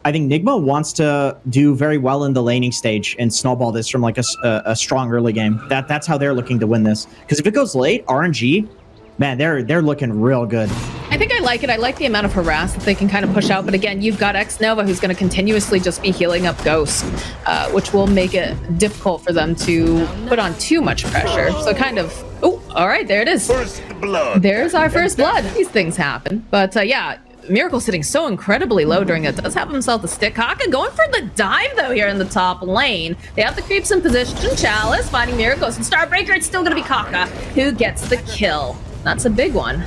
I think NIGMA wants to do very well in the laning stage and snowball this from like a strong early game. That's how they're looking to win this. Because if it goes late, RNG, man, they're looking real good. I think I like it. I like the amount of harass that they can kind of push out. But again, you've got xNova who's going to continuously just be healing up Ghost, which will make it difficult for them to put on too much pressure. So kind of, oh, all right, there it is. First blood. There's our first blood. These things happen. But yeah, Miracle sitting so incredibly low during it. Does have himself the stick. Kaka going for the dive though here in the top lane. They have the creeps in position. Chalice finding Miracles and Starbreaker. It's still going to be Kaka who gets the kill. That's a big one.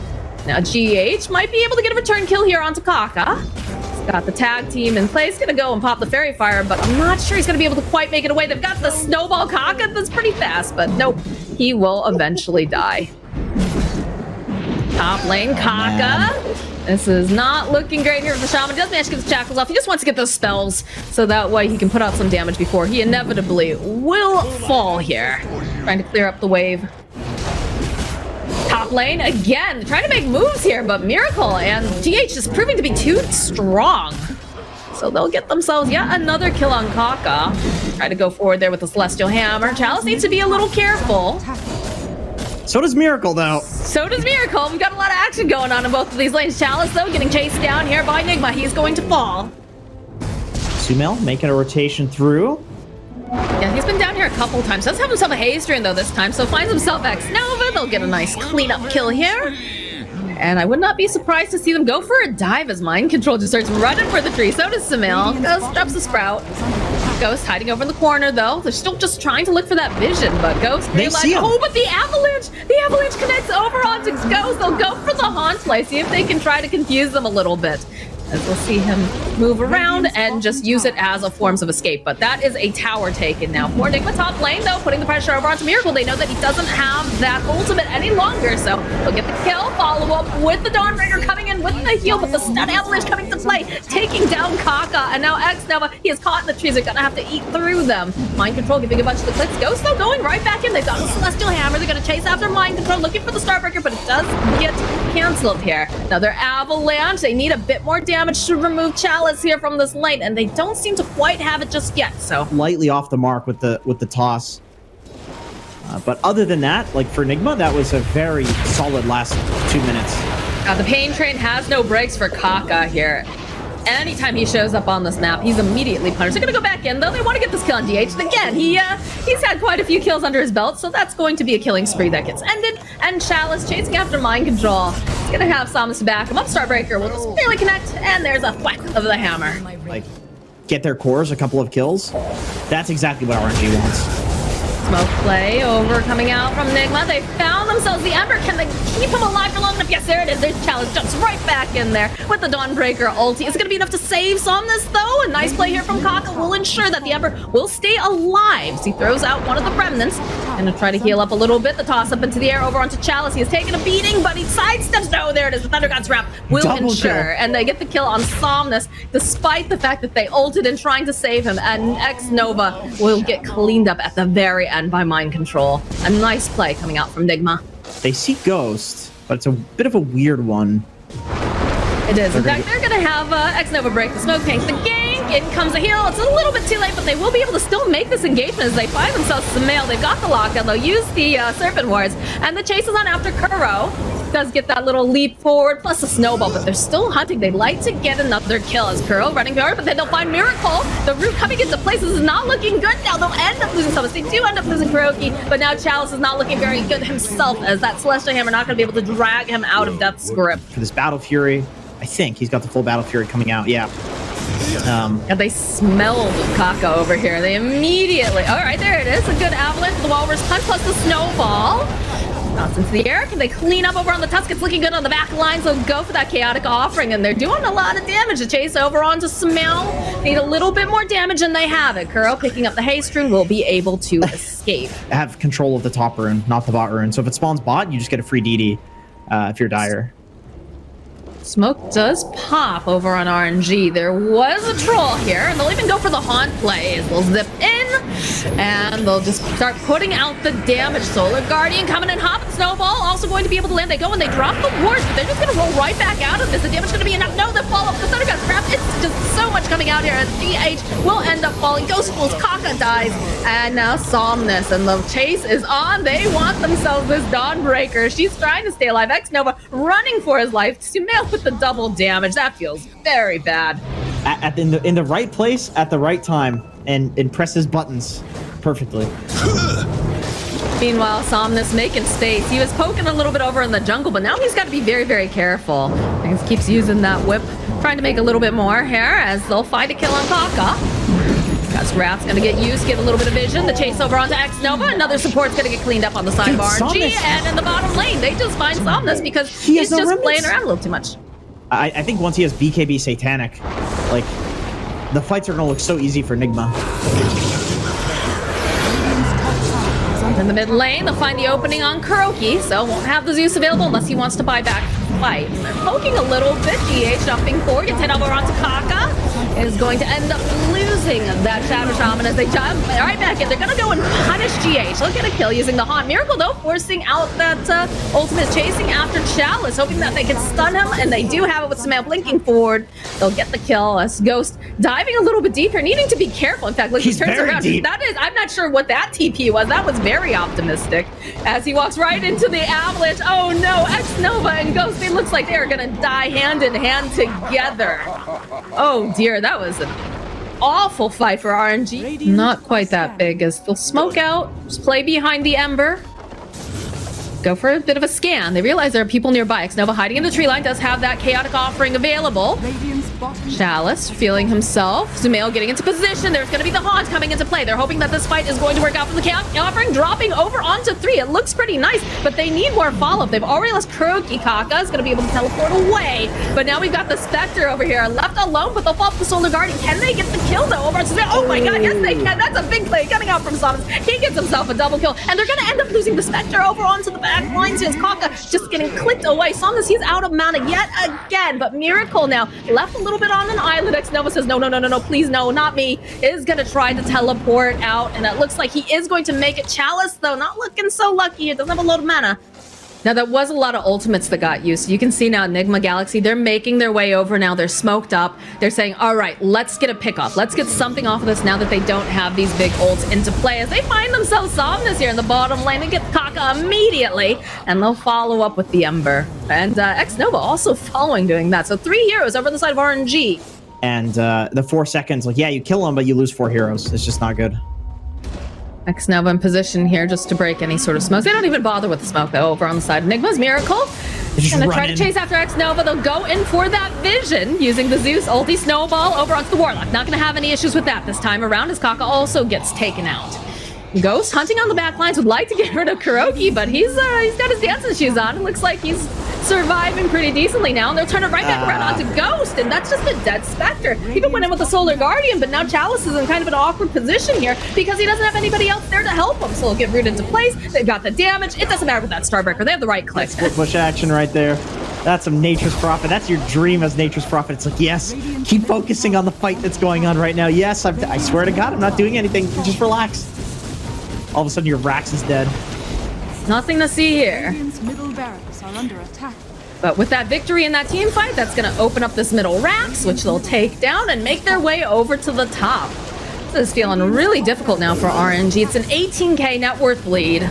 Now GH might be able to get a return kill here onto Kaka. He's got the tag team in place. Gonna go and pop the fairy fire, but I'm not sure he's gonna be able to quite make it away. They've got the snowball Kaka that's pretty fast, but nope. He will eventually die. Top lane, Kaka. This is not looking great here for the Shaman. He does manage to get the shackles off. He just wants to get those spells so that way he can put out some damage before he inevitably will fall here. Trying to clear up the wave. Top lane, again, trying to make moves here, but Miracle and GH is proving to be too strong. So they'll get themselves yet another kill on Kaka. Try to go forward there with the Celestial Hammer. Chalice needs to be a little careful. So does Miracle, though. So does Miracle. We've got a lot of action going on in both of these lanes. Chalice, though, getting chased down here by NIGMA. He's going to fall. Sumail making a rotation through. Yeah, he's been down here a couple times. Does have himself a haze drain, though, this time. So finds himself xNova. They'll get a nice cleanup kill here. And I would not be surprised to see them go for a dive as Mind Control just starts running for the tree. So does Sumail. Ghost drops the Sprout. Ghost hiding over in the corner, though. They're still just trying to look for that vision, but Ghost realizes, oh, but the Avalanche! The Avalanche connects over onto Ghost. They'll go for the Haunt play, see if they can try to confuse them a little bit. As we'll see him move around and just use it as a forms of escape. But that is a tower taken now for NIGMA top lane, though, putting the pressure over onto Miracle. They know that he doesn't have that ultimate any longer, so they'll get the kill. Follow up with the Dawnbreaker coming in with the heal, but the stun avalanche coming to play, taking down Kaka. And now xNova, he is caught in the trees. They're gonna have to eat through them. Mind Control giving a bunch of the clicks. Ghost, though, going right back in. They've got the Celestial Hammer. They're gonna chase after Mind Control, looking for the Starbreaker, but it does get canceled here. Another avalanche. They need a bit more damage to remove Chalice here from this lane, and they don't seem to quite have it just yet. So lightly off the mark with the toss. But other than that, like for NIGMA, that was a very solid last 2 minutes. The pain train has no brakes for Kaka here. Anytime he shows up on this map, he's immediately punished. They're gonna go back in, though. They want to get this kill on DH. And again, he's had quite a few kills under his belt, so that's going to be a killing spree that gets ended. And Chalice chasing after Mind Control. He's gonna have Samus to back him up. Starbreaker will just barely connect, and there's a whack of the hammer. Like, get their cores, a couple of kills. That's exactly what RNG wants. Smoke play over coming out from NIGMA. They found themselves the Ember. Can they keep him alive for long enough? Yes, there it is. There's Chalice. Jumps right back in there with the Dawnbreaker ulti. It's going to be enough to save Somnus, though. A nice play here from Kaka will ensure that the Ember will stay alive. So he throws out one of the remnants. Going to try to heal up a little bit. The toss up into the air over onto Chalice. He has taken a beating, but he sidesteps. No, there it is. The Thunder God's Wrap will ensure. And they get the kill on Somnus, despite the fact that they ulted in trying to save him. And xNova will get cleaned up at the very end by Mind Control. A nice play coming out from NIGMA. They see Ghost, but it's a bit of a weird one. It is. In fact, they're going to have xNova break the smoke tank. The gank, in comes a heal. It's a little bit too late, but they will be able to still make this engagement as they find themselves some mail. They've got the lockdown. They'll use the Serpent Wards, and the chase is on after Kuro. Does get that little leap forward, plus a snowball, but they're still hunting. They'd like to get another kill as Kuro running forward, but then they'll find Miracle. The root coming into place. This is not looking good now. They'll end up losing Somnus. They do end up losing Kuroki, but now Chalice is not looking very good himself, as that Celestial Hammer not going to be able to drag him out of Death's grip. For this Battle Fury, I think he's got the full Battle Fury coming out, yeah. And they smelled Kaka over here. They immediately... All right, there it is. A good avalanche, the Walrus Punch, plus the Snowball. Bounce into the air. Can they clean up over on the Tusk? It's looking good on the back line, so go for that Chaotic Offering, and they're doing a lot of damage to chase over onto Sumail. Need a little bit more damage than they have it. Kuro picking up the haste rune will be able to escape. Have control of the top rune, not the bot rune. So if it spawns bot, you just get a free DD if you're dire. Smoke does pop over on RNG. There was a troll here, and they'll even go for the Haunt plays. They'll zip in, and they'll just start putting out the damage. Solar Guardian coming in hot. Snowball also going to be able to land. They go and they drop the wards, but they're just going to roll right back out of this. The damage going to be enough. No, the follow-up. The Thunder God's Wrap. It's just so much coming out here, and GH will end up falling. Ghost pulls, Kaka dies, and now Somnus, and the chase is on. They want themselves this Dawnbreaker. She's trying to stay alive. X-Nova running for his life. Sumail with the double damage. That feels very bad. In the right place at the right time, and presses buttons perfectly. Meanwhile, Somnus making space. He was poking a little bit over in the jungle, but now he's got to be very, very careful. He keeps using that whip, trying to make a little bit more here as they'll find a kill on Kaka. Wrath's gonna get used, get a little bit of vision. The chase over onto X-Nova. Another support's gonna get cleaned up on the side of RNG. And in the bottom lane, they just find Somnus because he's just playing around a little too much. I think once he has BKB Satanic, like, the fights are gonna look so easy for NIGMA. In the mid lane, they'll find the opening on Kuroki, so won't have the Zeus available unless he wants to buy back fight. They're poking a little bit. GH jumping forward, gets hit over onto Kaka. Is going to end up losing that Shadow Shaman as they jump right back in. They're going to go and punish GH. They'll get a kill using the Haunt. Miracle, though, forcing out that ultimate, chasing after Chalice, hoping that they can stun him, and they do have it with Sumail blinking forward. They'll get the kill as Ghost diving a little bit deeper, needing to be careful. In fact, like, he turns around. Deep. That is, I'm not sure what that TP was. That was very optimistic as he walks right into the avalanche. Oh no, X-Nova and Ghost, it looks like they are going to die hand in hand together. Oh dear, that was an awful fight for RNG. Not quite that big as they'll smoke out, just play behind the Ember. Go for a bit of a scan. They realize there are people nearby. X-Nova hiding in the tree line does have that chaotic offering available. Chalice feeling himself. Sumail getting into position. There's going to be the Haunt coming into play. They're hoping that this fight is going to work out for the chaotic offering. Dropping over onto 3. It looks pretty nice, but they need more follow-up. They've already lost Kuroki. Kaka is going to be able to teleport away, but now we've got the Spectre over here. Left alone, but they'll fall off the Solar Guardian. Can they get the kill, though? Over onto Oh my god, yes they can. That's a big play coming out from Somnus. He gets himself a double kill, and they're going to end up losing the Spectre over onto the back lines. As Kaka just getting clicked away. Somnus, he's out of mana yet again, but Miracle now left a little bit on an island. X-Nova says, no, please, no, not me. Is going to try to teleport out, and it looks like he is going to make it. Chalice, though, not looking so lucky. It doesn't have a load of mana. Now, that was a lot of ultimates that got used. You can see now NIGMA Galaxy, they're making their way over now. They're smoked up. They're saying, all right, let's get a pick off. Let's get something off of this now that they don't have these big ults into play. As they find themselves Somnus here in the bottom lane, they get Kaka immediately, and they'll follow up with the Ember. And X-Nova also following doing that. So 3 heroes over on the side of RNG. And the 4 seconds, like, yeah, you kill them, but you lose 4 heroes. It's just not good. X-Nova in position here just to break any sort of smoke. They don't even bother with the smoke, though, over on the side. NIGMA's Miracle. Gonna try to chase after X-Nova. They'll go in for that vision using the Zeus ulti snowball over onto the Warlock. Not gonna have any issues with that this time around as Kaka also gets taken out. Ghost hunting on the back lines, would like to get rid of Kuroki, but he's got his dancing shoes on. It looks like he's surviving pretty decently now, and they'll turn it right back around onto Ghost, and that's just a dead Spectre. Even went in with the Solar Guardian, but now Chalice is in kind of an awkward position here because he doesn't have anybody else there to help him, so he'll get rooted into place. They've got the damage. It doesn't matter with that Starbreaker. They have the right click. Split push action right there. That's some Nature's Prophet. That's your dream as Nature's Prophet. It's like, yes, keep focusing on the fight that's going on right now. Yes, I swear to God, I'm not doing anything. Just relax. All of a sudden, your Rax is dead. Nothing to see here. Middle barracks are under attack. But with that victory in that team fight, that's going to open up this middle Rax, which they'll take down and make their way over to the top. This is feeling really difficult now for RNG. It's an 18k net worth lead.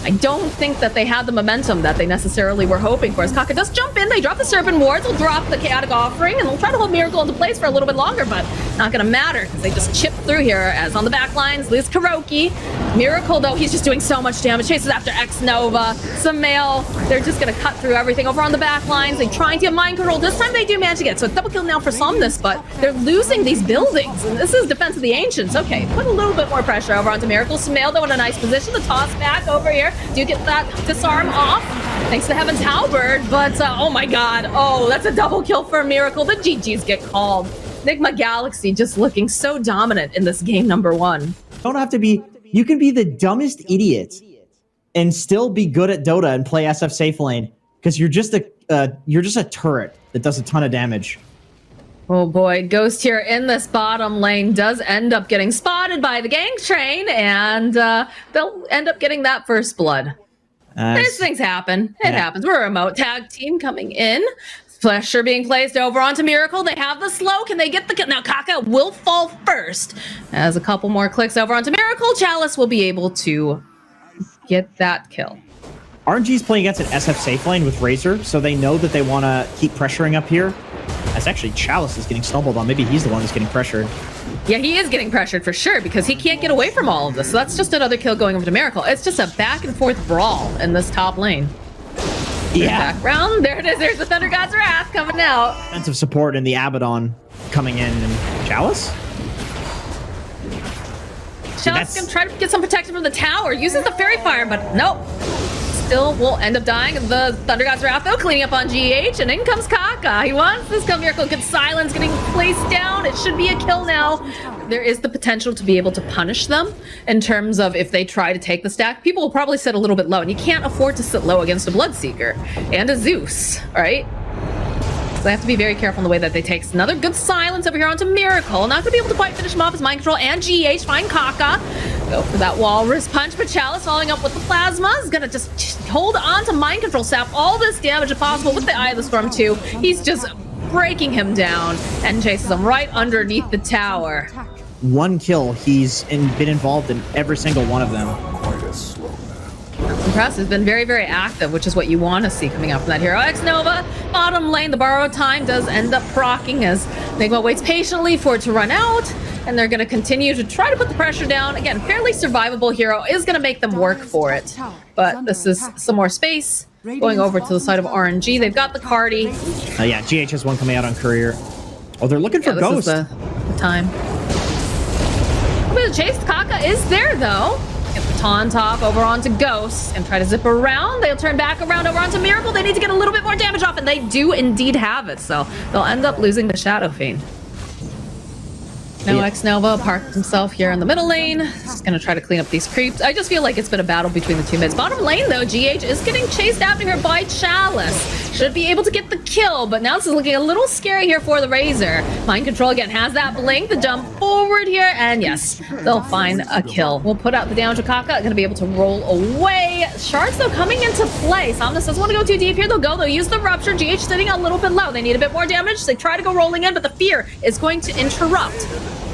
I don't think that they had the momentum that they necessarily were hoping for. As Kaka does jump in, they drop the Serpent Wards, they'll drop the Chaotic Offering, and they'll try to hold Miracle into place for a little bit longer, but not gonna matter, because they just chip through here, as on the back lines, lose Kuroki. Miracle, though, he's just doing so much damage, chases after X-Nova, Sumail, they're just gonna cut through everything. Over on the back lines, they're trying to get mind control. This time they do manage to get it, so it's double kill now for Somnus, but they're losing these buildings, and this is Defense of the Ancients. Okay, put a little bit more pressure over onto Miracle. Sumail, though, in a nice position, the toss back over here. Do get that disarm off, thanks to Heaven's Halberd, but oh my god, oh, that's a double kill for a Miracle. The GGs get called. NIGMA Galaxy just looking so dominant in this game number 1. You don't have to be, you can be the dumbest idiot and still be good at Dota and play SF safe lane, because you're just a turret that does a ton of damage. Oh boy, Ghost here in this bottom lane does end up getting spotted by the gang train, and they'll end up getting that first blood. These things happen. It happens. We're a remote tag team coming in. Pressure being placed over onto Miracle. They have the slow. Can they get the kill? Now Kaka will fall first. As a couple more clicks over onto Miracle, Chalice will be able to get that kill. RNG's playing against an SF safe lane with Razor, so they know that they want to keep pressuring up here. As actually Chalice is getting stumbled on. Maybe he's the one that's getting pressured. Yeah, he is getting pressured for sure because he can't get away from all of this. So that's just another kill going over to Miracle. It's just a back and forth brawl in this top lane. Yeah. Background. There it is. There's the Thunder God's Wrath coming out. Defensive support and the Abaddon coming in. And Chalice? Chalice can try to get some protection from the tower. Uses the Fairy Fire, but nope. Still will end up dying. The Thunder God's Wrath, though, cleaning up on GH, and in comes Kaka. He wants this kill. Miracle. Good silence getting placed down. It should be a kill now. There is the potential to be able to punish them in terms of if they try to take the stack. People will probably sit a little bit low, and you can't afford to sit low against a Bloodseeker and a Zeus, all right? So they have to be very careful in the way that they take. Another good silence over here onto Miracle. Not going to be able to quite finish him off as Mind Control and GH find Kaka. Go for that Walrus Punch, but Chalice following up with the Plasma is going to just hold on to Mind Control, sap all this damage if possible with the Eye of the Storm too. He's just breaking him down and chases him right underneath the tower. One kill. He's been involved in every single one of them. Impressive. Has been very, very active, which is what you want to see coming out from that hero. X-Nova, bottom lane, the borrow time does end up proccing as NIGMA waits patiently for it to run out, and they're going to continue to try to put the pressure down. Again, fairly survivable hero is going to make them work for it, but this is some more space going over to the side of RNG. They've got the Cardi. Yeah, GH has one coming out on Courier. Oh, they're looking for Ghost. This is the time. A bit of chase. Kaka is there, though. Get the taunt off over onto Ghost and try to zip around. They'll turn back around over onto Miracle. They need to get a little bit more damage off, and they do indeed have it, so they'll end up losing the Shadow Fiend. Now X-Nova parked himself here in the middle lane. Just gonna try to clean up these creeps. I just feel like it's been a battle between the two mids. Bottom lane, though, GH is getting chased after her by Chalice. Should be able to get the kill, but now this is looking a little scary here for the Razor. Mind Control again has that blink, the jump forward here, and yes, they'll find a kill. We'll put out the damage of Kaka, gonna be able to roll away. Shards, though, coming into play. Somnus doesn't want to go too deep here. They'll use the Rupture. GH sitting a little bit low. They need a bit more damage. They try to go rolling in, but the Fear is going to interrupt.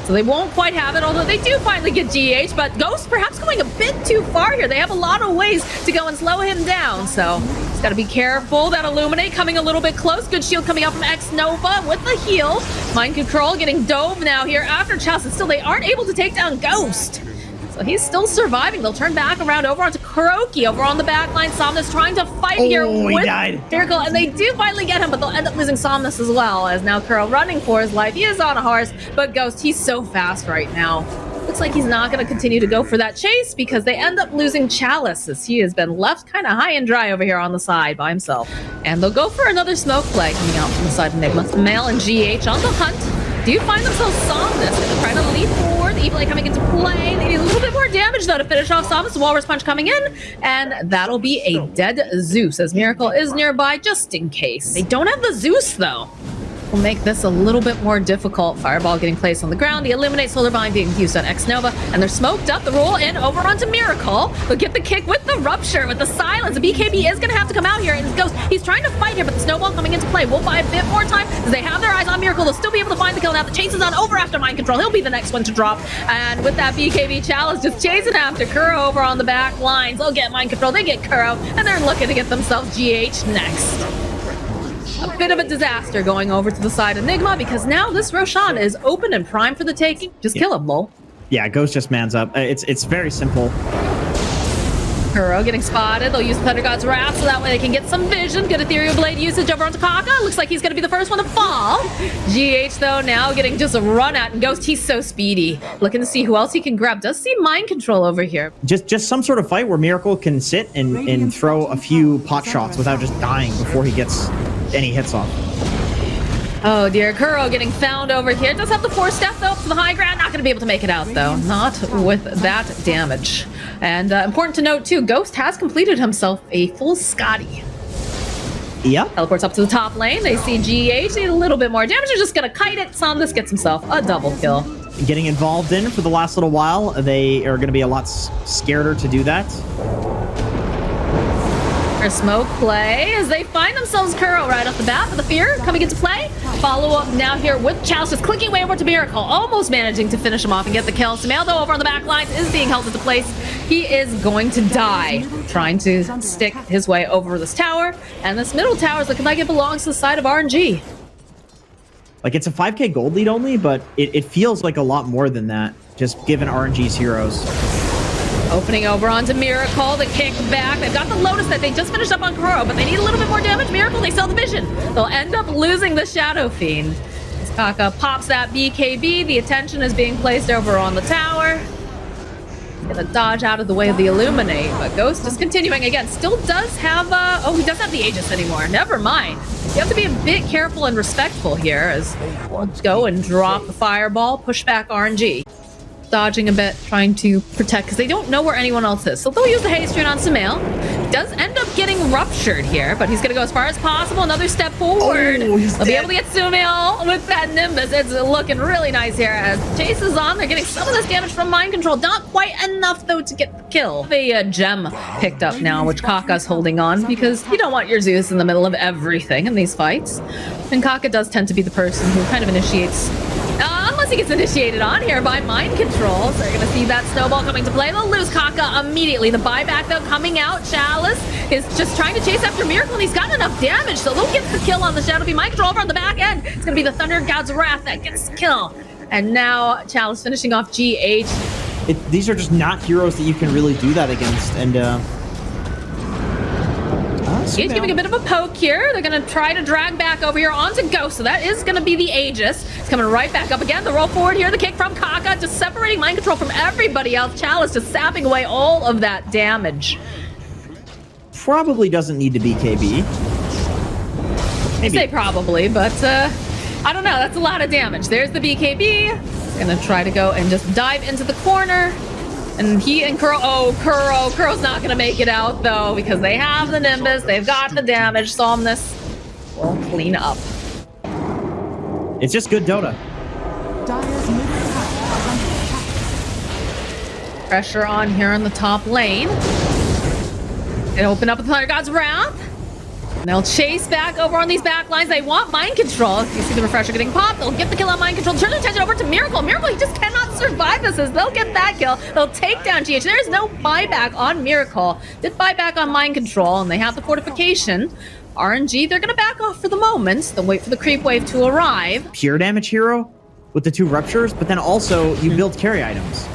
So they won't quite have it, although they do finally get GH, but Ghost perhaps going a bit too far here. They have a lot of ways to go and slow him down, so just gotta be careful. That Illuminate coming a little bit close. Good shield coming out from X-Nova with the heal. Mind Control getting dove now here after Chalice, and still they aren't able to take down Ghost. So he's still surviving. They'll turn back around over onto Kuroki over on the back line. Somnus trying to fight here with Miracle, and they do finally get him, but they'll end up losing Somnus as well, as now Kuro running for his life. He is on a horse, but Ghost, he's so fast right now. Looks like he's not going to continue to go for that chase because they end up losing Chalice, as he has been left kind of high and dry over here on the side by himself. And they'll go for another smoke play coming out from the side of NIGMA. Male and GH on the hunt. Do you find themselves Somnus? They're trying to leap forward. The Evil Eye coming into play. They need a little bit more damage, though, to finish off Somnus. Walrus Punch coming in, and that'll be a dead Zeus, as Miracle is nearby, just in case. They don't have the Zeus, though. Will make this a little bit more difficult. Fireball getting placed on the ground. The Illuminate Solar Bind being used on X-Nova, and they're smoked up. The roll in over onto Miracle. They'll get the kick with the Rupture, with the silence. The BKB is going to have to come out here, and it goes. He's trying to fight here, but the Snowball coming into play will buy a bit more time as they have their eyes on Miracle. They'll still be able to find the kill now. The chase is on over after Mind Control. He'll be the next one to drop, and with that BKB, Chalice just chasing after Kuro over on the back lines. They'll get Mind Control. They get Kuro, and they're looking to get themselves GH next. A bit of a disaster going over to the side of NIGMA because now this Roshan is open and primed for the taking. Just kill him, lol. Yeah, Ghost just mans up. It's very simple. Kuro getting spotted. They'll use Thunder God's Wrath so that way they can get some vision. Good Ethereal Blade usage over onto Kaka. Looks like he's going to be the first one to fall. GH, though, now getting just a run at. And Ghost, he's so speedy. Looking to see who else he can grab. Does see Mind Control over here. Just some sort of fight where Miracle can sit and throw a few pot shots without just dying before he gets any hits off. Oh dear, Kuro getting found over here. Does have the 4-step though up to the high ground. Not going to be able to make it out though. Not with that damage. And important to note too, Ghost has completed himself a full Scotty. Yep. Teleports up to the top lane. They see GH. Need a little bit more damage. They're just going to kite it. Somnus gets himself a double kill. Getting involved in for the last little while. They are going to be a lot scareder to do that. For smoke play as they find themselves Kuro right off the bat, but the fear coming into play. Follow up now here with Chalice just clicking way over to Miracle, almost managing to finish him off and get the kill. Sumail though over on the back lines is being held into place. He is going to die trying to stick his way over this tower, and this middle tower is looking like it belongs to the side of RNG. Like, it's a 5k gold lead only, but it feels like a lot more than that, just given RNG's heroes. Opening over onto Miracle, the kick back. They've got the Lotus that they just finished up on Kuro, but they need a little bit more damage. Miracle, they still have the vision. They'll end up losing the Shadow Fiend. As Kaka pops that BKB, the attention is being placed over on the tower. Gonna dodge out of the way of the Illuminate, but Ghost is continuing again. Still does have, oh, he doesn't have the Aegis anymore. Never mind. You have to be a bit careful and respectful here as we'll go and drop the Fireball, push back RNG. Dodging a bit, trying to protect, because they don't know where anyone else is. So they'll use the haste rune on Sumail. Does end up getting ruptured here, but he's going to go as far as possible. Another step forward. Oh, they'll be able to get Sumail with that Nimbus. It's looking really nice here as Chase is on. They're getting some of this damage from Mind Control. Not quite enough, though, to get the kill. The gem picked up now, which Kaka's holding on, because you don't want your Zeus in the middle of everything in these fights. And Kaka does tend to be the person who kind of initiates... unless he gets initiated on here by Mind Control. So they're going to see that snowball coming to play. They'll lose Kaka immediately. The buyback, though, coming out. Chalice is just trying to chase after Miracle, and he's got enough damage, so they'll get the kill on the Shadow Fiend. Mind Control over on the back end. It's going to be the Thunder God's Wrath that gets the kill. And now Chalice finishing off GH. These are just not heroes that you can really do that against, and He's giving a bit of a poke here. They're going to try to drag back over here onto Ghost. So that is going to be the Aegis. It's coming right back up again. The roll forward here. The kick from Kaka. Just separating Mind Control from everybody else. Chalice just sapping away all of that damage. Probably doesn't need to be KB. I say probably, but I don't know. That's a lot of damage. There's the BKB. Going to try to go and just dive into the corner. And he and Kuro, Kuro's not going to make it out, though, because they have the Nimbus, they've got the damage. Somnus will clean up. It's just good Dota. Pressure on here in the top lane. They open up with Thunder God's Wrath. And they'll chase back over on these back lines. They want Mind Control. You see the refresher getting popped. They'll get the kill on Mind Control. Turn their attention over to Miracle. Miracle, he just cannot survive this. As they'll get that kill. They'll take down GH. There's no buyback on Miracle. Did buyback on Mind Control, and they have the fortification. RNG, they're going to back off for the moment. They'll wait for the creep wave to arrive. Pure damage hero with the 2 ruptures, but then also you build carry items.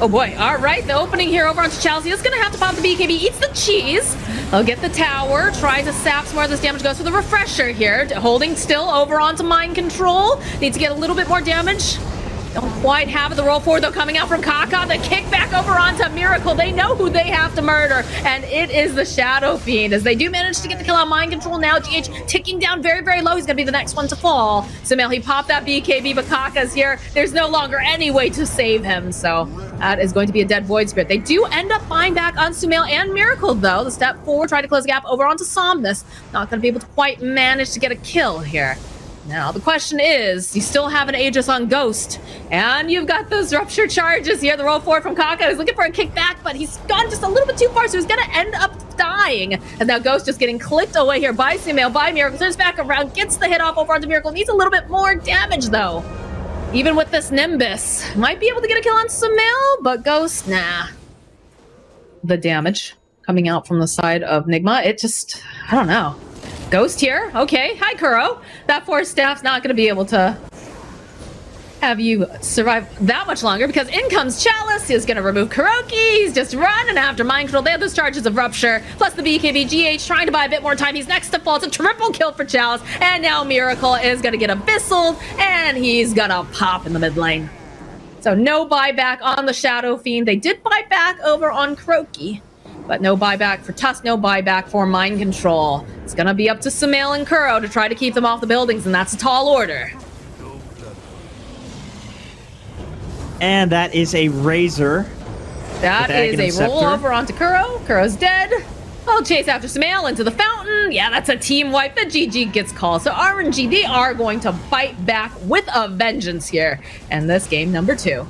Oh boy, all right, the opening here over onto Chelsea is going to have to pop the BKB, eats the cheese. They'll get the tower, tries to sap some more of this damage, goes for the refresher here, holding still over onto Mind Control. Needs to get a little bit more damage. Don't quite have it. The roll forward, though, coming out from Kaka. The kick back over onto Miracle. They know who they have to murder, and it is the Shadow Fiend. As they do manage to get the kill on Mind Control now, GH ticking down very, very low. He's going to be the next one to fall. Sumail, he popped that BKB, but Kaka's here. There's no longer any way to save him, so that is going to be a dead Void Spirit. They do end up buying back on Sumail and Miracle, though. The step forward, try to close the gap over onto Somnus. Not going to be able to quite manage to get a kill here. Now, the question is, you still have an Aegis on Ghost, and you've got those rupture charges here. The roll forward from Kaka. He's looking for a kickback, but he's gone just a little bit too far, so he's going to end up dying. And now Ghost just getting clicked away here by Sumail, by Miracle. Turns back around, gets the hit off over onto Miracle. Needs a little bit more damage, though. Even with this Nimbus. Might be able to get a kill on Sumail, but Ghost, nah. The damage coming out from the side of NIGMA, it just, I don't know. Ghost here. Okay. Hi, Kuro. That Force Staff's not going to be able to have you survive that much longer because in comes Chalice. He's going to remove Kuroki. He's just running after Mind Control. They have those charges of Rupture, plus the BKB. GH trying to buy a bit more time. He's next to fall. It's a triple kill for Chalice. And now Miracle is going to get Abyssal, and he's going to pop in the mid lane. So no buyback on the Shadow Fiend. They did buy back over on Kuroki. But no buyback for Tusk, no buyback for Mind Control. It's going to be up to Sumail and Kuro to try to keep them off the buildings, and that's a tall order. And that is a Razor. That is a roll over onto Kuro. Kuro's dead. I'll chase after Sumail into the fountain. Yeah, that's a team wipe. The GG gets called. So RNG, they are going to bite back with a vengeance here. And this game number 2.